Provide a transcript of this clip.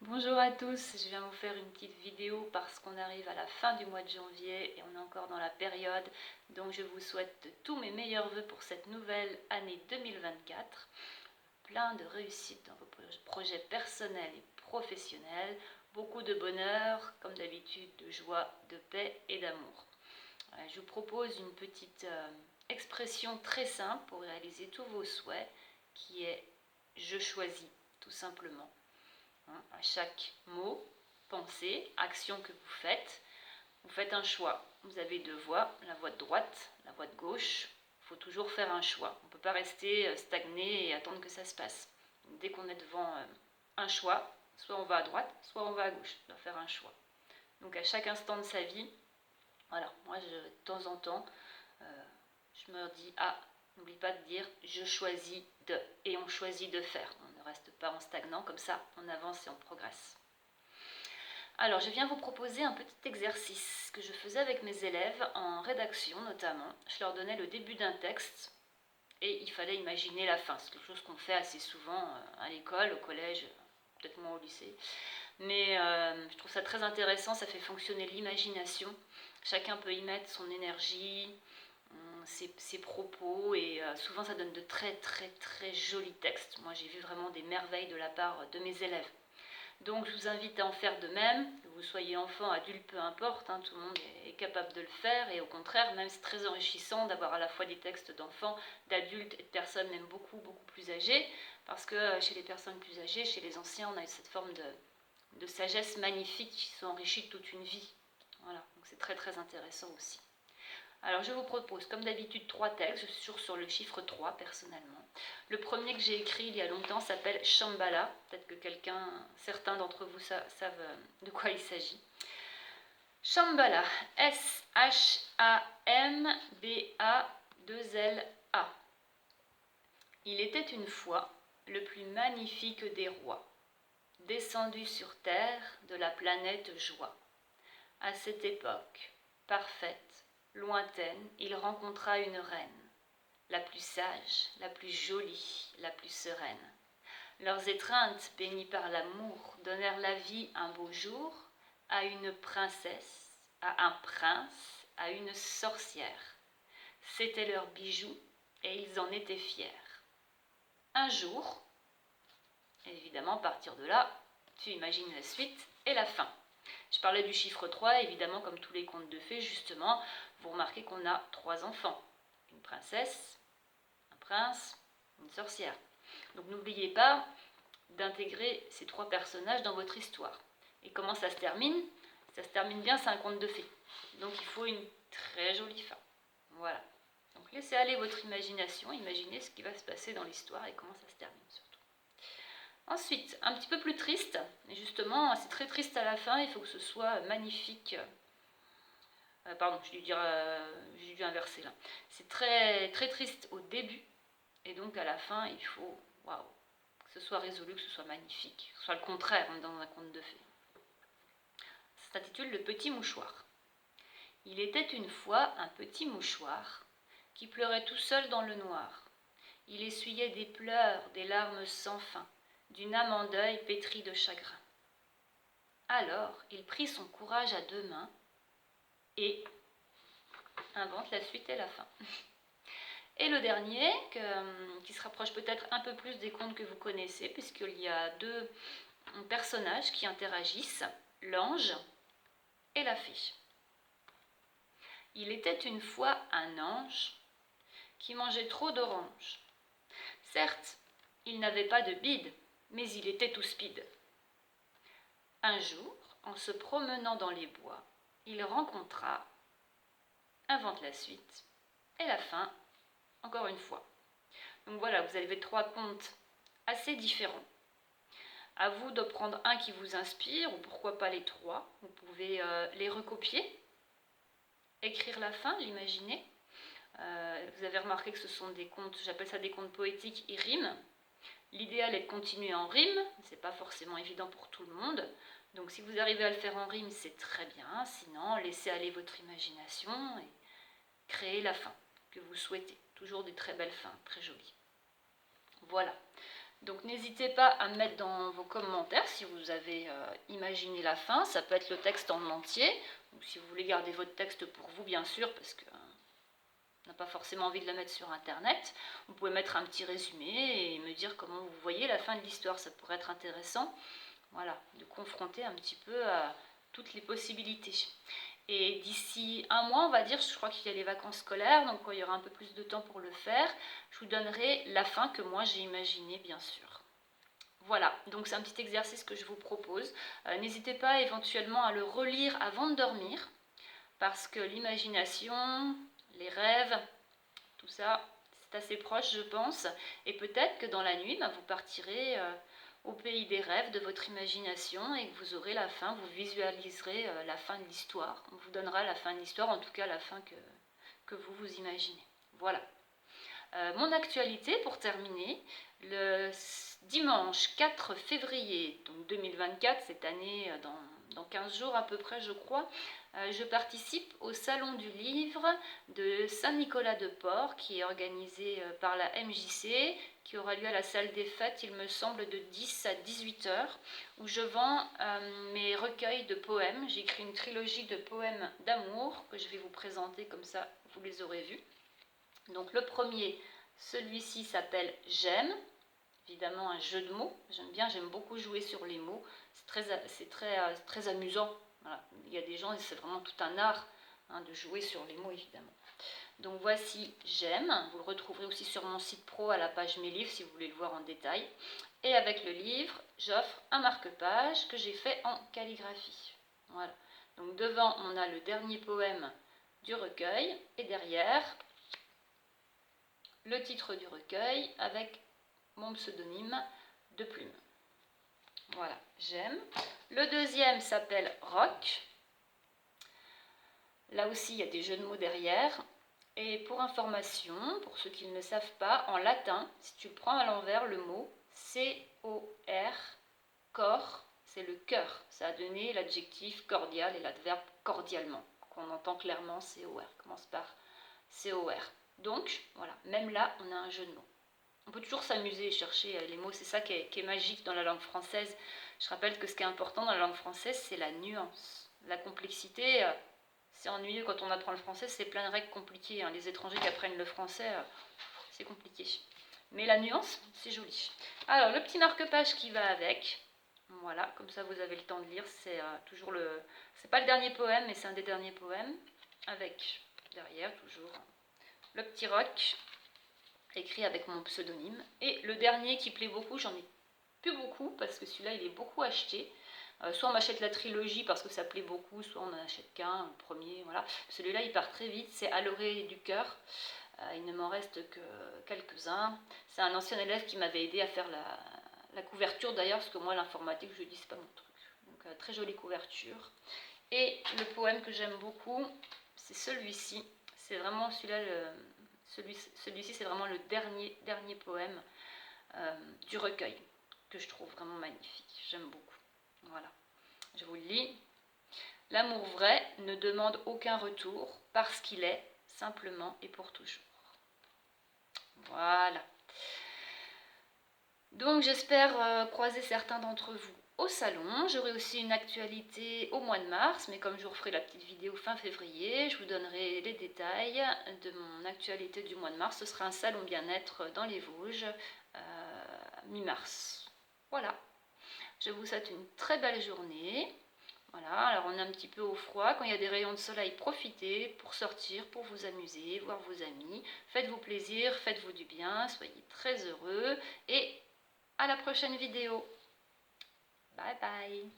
Bonjour à tous, je viens vous faire une petite vidéo parce qu'on arrive à la fin du mois de janvier et on est encore dans la période, donc je vous souhaite tous mes meilleurs vœux pour cette nouvelle année 2024, plein de réussite dans vos projets personnels et professionnels, beaucoup de bonheur, comme d'habitude, de joie, de paix et d'amour. Je vous propose une petite expression très simple pour réaliser tous vos souhaits qui est « je choisis » tout simplement. À chaque mot, pensée, action que vous faites un choix. Vous avez deux voies, la voie de droite, la voie de gauche. Il faut toujours faire un choix. On ne peut pas rester stagné et attendre que ça se passe. Dès qu'on est devant un choix, soit on va à droite, soit on va à gauche. On doit faire un choix. Donc à chaque instant de sa vie, voilà, moi de temps en temps, je me dis, n'oublie pas de dire je choisis de, et on choisit de faire. On ne reste pas en stagnant, comme ça on avance et on progresse. Alors je viens vous proposer un petit exercice que je faisais avec mes élèves en rédaction notamment. Je leur donnais le début d'un texte et il fallait imaginer la fin. C'est quelque chose qu'on fait assez souvent à l'école, au collège, peut-être moins au lycée. Mais je trouve ça très intéressant, ça fait fonctionner l'imagination. Chacun peut y mettre son énergie, ses propos et souvent ça donne de très très très jolis textes. Moi j'ai vu vraiment des merveilles de la part de mes élèves. Donc je vous invite à en faire de même, que vous soyez enfant, adulte, peu importe, tout le monde est capable de le faire et au contraire, même c'est très enrichissant d'avoir à la fois des textes d'enfants, d'adultes et de personnes même beaucoup plus âgées, parce que chez les personnes plus âgées, chez les anciens, on a cette forme de sagesse magnifique qui sont enrichis de toute une vie. Voilà, donc c'est très très intéressant aussi. Alors je vous propose comme d'habitude 3 textes, je suis toujours sur le chiffre 3 personnellement. Le premier que j'ai écrit il y a longtemps s'appelle Shambhala, peut-être que certains d'entre vous savent de quoi il s'agit. Shambhala, S-H-A-M-B-A-2-L-A. Il était une fois le plus magnifique des rois, descendu sur terre de la planète Joie. À cette époque, parfaite, lointaine, il rencontra une reine, la plus sage, la plus jolie, la plus sereine. Leurs étreintes, bénies par l'amour, donnèrent la vie un beau jour à une princesse, à un prince, à une sorcière. C'était leur bijou et ils en étaient fiers. Un jour, évidemment, à partir de là, tu imagines la suite et la fin. Je parlais du chiffre 3, évidemment, comme tous les contes de fées, justement, vous remarquez qu'on a 3 enfants. Une princesse, un prince, une sorcière. Donc n'oubliez pas d'intégrer ces 3 personnages dans votre histoire. Et comment ça se termine? Ça se termine bien, c'est un conte de fées. Donc il faut une très jolie fin. Voilà. Donc laissez aller votre imagination, imaginez ce qui va se passer dans l'histoire et comment ça se termine surtout. Ensuite, un petit peu plus triste, et justement, c'est très triste à la fin, il faut que ce soit magnifique. Pardon, j'ai dû inverser là. C'est très, très triste au début, et donc à la fin, il faut, waouh, que ce soit résolu, que ce soit magnifique, que ce soit le contraire dans un conte de fées. Ça s'intitule Le petit mouchoir. Il était une fois un petit mouchoir qui pleurait tout seul dans le noir. Il essuyait des pleurs, des larmes sans fin, d'une âme en deuil pétrie de chagrin. Alors, il prit son courage à 2 mains et invente la suite et la fin. Et le dernier, qui se rapproche peut-être un peu plus des contes que vous connaissez, puisqu'il y a 2 personnages qui interagissent, l'ange et la fée. Il était une fois un ange qui mangeait trop d'oranges. Certes, il n'avait pas de bide, mais il était tout speed. Un jour, en se promenant dans les bois, il rencontra, invente la suite, et la fin, encore une fois. Donc voilà, vous avez 3 contes assez différents. À vous de prendre un qui vous inspire, ou pourquoi pas les 3. Vous pouvez les recopier, écrire la fin, l'imaginer. Vous avez remarqué que ce sont des contes, j'appelle ça des contes poétiques, ils riment. L'idéal est de continuer en rime, c'est pas forcément évident pour tout le monde. Donc si vous arrivez à le faire en rime, c'est très bien. Sinon, laissez aller votre imagination et créez la fin que vous souhaitez. Toujours des très belles fins, très jolies. Voilà. Donc n'hésitez pas à mettre dans vos commentaires si vous avez imaginé la fin. Ça peut être le texte en entier, ou si vous voulez garder votre texte pour vous bien sûr, parce que on n'a pas forcément envie de la mettre sur internet. Vous pouvez mettre un petit résumé et me dire comment vous voyez la fin de l'histoire. Ça pourrait être intéressant, voilà, de confronter un petit peu à toutes les possibilités. Et d'ici un mois, on va dire, je crois qu'il y a les vacances scolaires, donc quand il y aura un peu plus de temps pour le faire, je vous donnerai la fin que moi j'ai imaginée, bien sûr. Voilà, donc c'est un petit exercice que je vous propose. N'hésitez pas éventuellement à le relire avant de dormir, parce que l'imagination, les rêves, tout ça, c'est assez proche, je pense. Et peut-être que dans la nuit, vous partirez au pays des rêves de votre imagination et que vous aurez la fin, vous visualiserez la fin de l'histoire. On vous donnera la fin de l'histoire, en tout cas la fin que vous vous imaginez. Voilà. Mon actualité pour terminer, le dimanche 4 février donc 2024, cette année dans 15 jours à peu près je crois, je participe au Salon du Livre de Saint-Nicolas-de-Port qui est organisé par la MJC, qui aura lieu à la salle des fêtes, il me semble, de 10 à 18 heures, où je vends mes recueils de poèmes. J'ai écrit une trilogie de poèmes d'amour que je vais vous présenter, comme ça vous les aurez vus. Donc le premier, celui-ci s'appelle J'aime, évidemment un jeu de mots, j'aime beaucoup jouer sur les mots, c'est très amusant. Voilà. Il y a des gens, c'est vraiment tout un art de jouer sur les mots évidemment. Donc voici J'aime, vous le retrouverez aussi sur mon site pro à la page Mes livres si vous voulez le voir en détail. Et avec le livre, j'offre un marque-page que j'ai fait en calligraphie. Voilà. Donc devant, on a le dernier poème du recueil et derrière, le titre du recueil avec mon pseudonyme de Plume. Voilà, J'aime. Le deuxième s'appelle Rock. Là aussi, il y a des jeux de mots derrière. Et pour information, pour ceux qui ne le savent pas, en latin, si tu le prends à l'envers, le mot C-O-R, corps, c'est le cœur. Ça a donné l'adjectif cordial et l'adverbe cordialement, qu'on entend clairement C-O-R, commence par C-O-R. Donc, voilà, même là, on a un jeu de mots. On peut toujours s'amuser et chercher les mots, c'est ça qui est magique dans la langue française. Je rappelle que ce qui est important dans la langue française, c'est la nuance. La complexité, c'est ennuyeux quand on apprend le français, c'est plein de règles compliquées. Les étrangers qui apprennent le français, c'est compliqué. Mais la nuance, c'est joli. Alors, le petit marque-page qui va avec, voilà, comme ça vous avez le temps de lire, c'est toujours le... C'est pas le dernier poème, mais c'est un des derniers poèmes, avec derrière toujours le petit roc, écrit avec mon pseudonyme. Et le dernier qui plaît beaucoup, j'en ai plus beaucoup, parce que celui-là, il est beaucoup acheté. Soit on m'achète la trilogie parce que ça plaît beaucoup, soit on n'en achète qu'un, le premier, voilà. Celui-là, il part très vite, c'est À l'orée du cœur. Il ne m'en reste que quelques-uns. C'est un ancien élève qui m'avait aidé à faire la couverture d'ailleurs, parce que moi, l'informatique, je dis, c'est pas mon truc. Donc, très jolie couverture. Et le poème que j'aime beaucoup, c'est celui-ci. C'est vraiment celui-là, celui-ci, c'est vraiment le dernier poème du recueil, que je trouve vraiment magnifique. J'aime beaucoup. Voilà, je vous le lis. L'amour vrai ne demande aucun retour parce qu'il est simplement et pour toujours. Voilà. Donc j'espère croiser certains d'entre vous au salon. J'aurai aussi une actualité au mois de mars, mais comme je vous referai la petite vidéo fin février, je vous donnerai les détails de mon actualité du mois de mars. Ce sera un salon bien-être dans les Vosges, mi-mars. Voilà. Je vous souhaite une très belle journée. Voilà, alors on est un petit peu au froid. Quand il y a des rayons de soleil, profitez pour sortir, pour vous amuser, voir vos amis. Faites-vous plaisir, faites-vous du bien, soyez très heureux. Et à la prochaine vidéo. Bye bye.